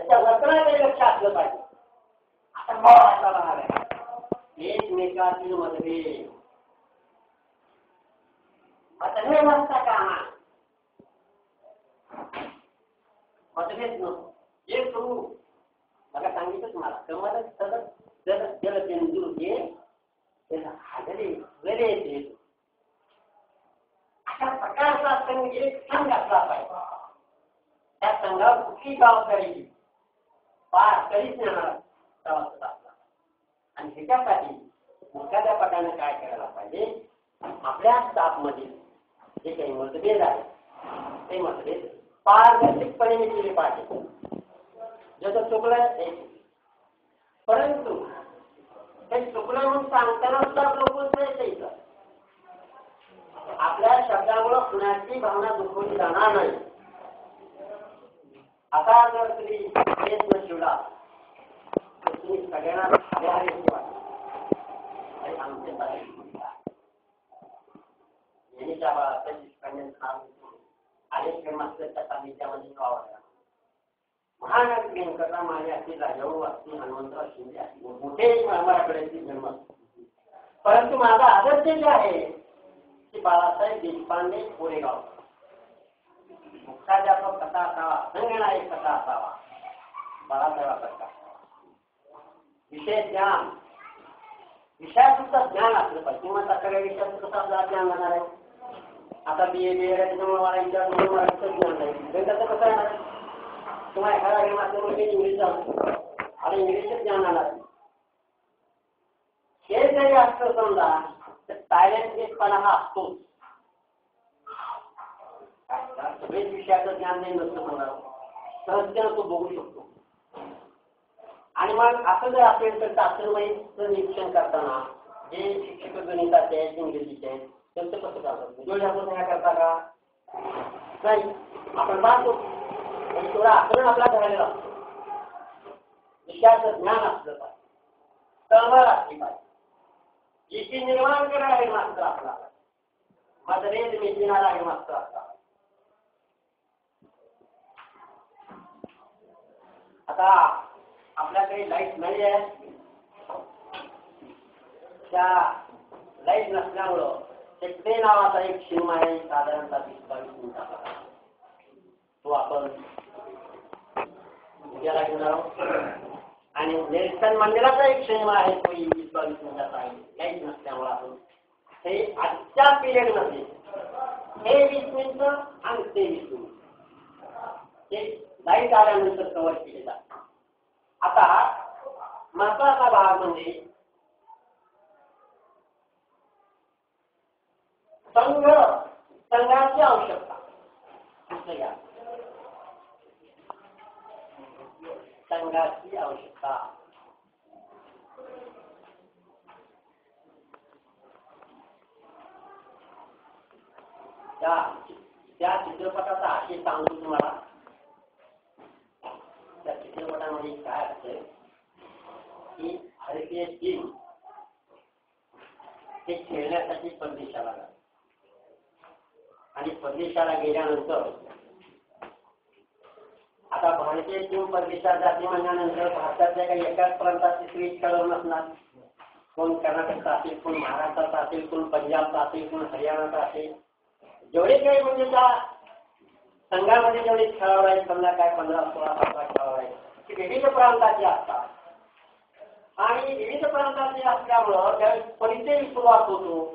त्याच्या वर्तनाकडे लक्ष असलं पाहिजे. आता महत्वाचा भाग आहे एकमेकातील मतभेद. मतभेद नसता कामा मतभेद नको. एक करू मला सांगितलं तुम्हाला कमल जर जल बिंदू घे त्याला हागले गले येते अशा प्रकारचा संघ एक संघ असला पाहिजे. त्या संघावर कुठली जबाबदारी पार कधीच येणार. आणि ह्याच्यासाठी मुख्याध्यापकाने काय करायला पाहिजे, आपल्या स्टाफमध्ये जे काही मतभेद आहे ते मतभेद पारदर्शकपणे केले पाहिजे. जसं चुकलं परंतु हे चुकलं म्हणून सांगताना सुद्धा लोक आपल्या शब्दामुळे कुणाची भावना दुखवली जाणार नाही. आता जर तुम्ही प्रयत्न शिवला तर तुम्ही सगळ्यांना महान व्यंकटा माझ्या अशी राजाऊ असती हनुमंतराव शिंदे मोठे मराठकडे जन्म. परंतु माझा आदर्श जे आहे ते बाळासाहेब देशपांडे कोरेगाव. मुख्याध्यापक कसा असावा, संगणक कसा असावा, बाळासाहेबांचा विषय ज्ञान विषयाचं ज्ञान असलं पाहिजे. किंवा सगळ्या विषयाचं कसं ज्ञान होणार आहे. आता BA BA मराठीचं ज्ञान नाही गणिताचं कसं येणार किंवा एखादा इंग्लिश आता इंग्लिशचं ज्ञान आणार. हे जरी असतं समजा तर सायलेंटपणा हा असतोच. सगळेच विषयाचं ज्ञान नाही नसतं होणार सहजतेनं तो बघू शकतो. आणि मग असं जर असेल तर शास्त्रमयीचं निरीक्षण करताना जे शिक्षक गणिताचे आहेत इंग्रजीचे आहेत त्यांचं कसं करतात डोळ्यापासून ह्या करता का नाही. आपण पाहतो थोडं आकलन आपला धरायला लागतो. विषयाचं ज्ञान असलं पाहिजे, तळमळ असली पाहिजे. जिची निर्माण करणारे मास्तर आपला मतभेद मिटविणारा हे मास्तर असतात. आता आपल्याकडे लाईट नाही आहे. त्या लाईट नसल्यामुळं ते नावाचा एक सिनेमा आहे साधारणतः 20-22 मिनिटाचा. तो आपण उद्याला घेणार आहोत. आणि नेल्सन मंडेलाचा एक सिनेमा आहे तो 20-22 मिनिटाचा आहे. लाईट नसल्यामुळे आपण हे आजच्या पिरियड मध्ये हे 20 मिनिटं आणि ते 20 मिनिट हे लाईट आल्यानंतर कव्हर केले जातात. आता महत्वाचा भाग म्हणजे संघाची आवश्यकता. संघाची आवश्यकता त्या चित्रपटाचा आशय सांगतो तुम्हाला. त्या चित्रपटामध्ये काय असतं की भारतीय टीम हे खेळण्यासाठी परदेशाला जाते आणि परदेशाला गेल्यानंतर आता भारतीय टीम परदेशात जाते म्हणल्यानंतर भारतातल्या काही एकाच प्रांताचे क्रिकेट खेळाडू नसणार. कोण कर्नाटकचा असेल, कोण महाराष्ट्राचा असेल, कोण पंजाबचा असेल, कोण हरियाणाचा असेल. जेवढे काही म्हणजे त्या संघामध्ये जेवढे खेळाडू आहेत समजा काय 15-16 खेळाडू आहेत ते विविध प्रांताचे असतात. आणि विविध प्रांताचे असल्यामुळं त्यावेळेस परिचय सुरुवात होतो.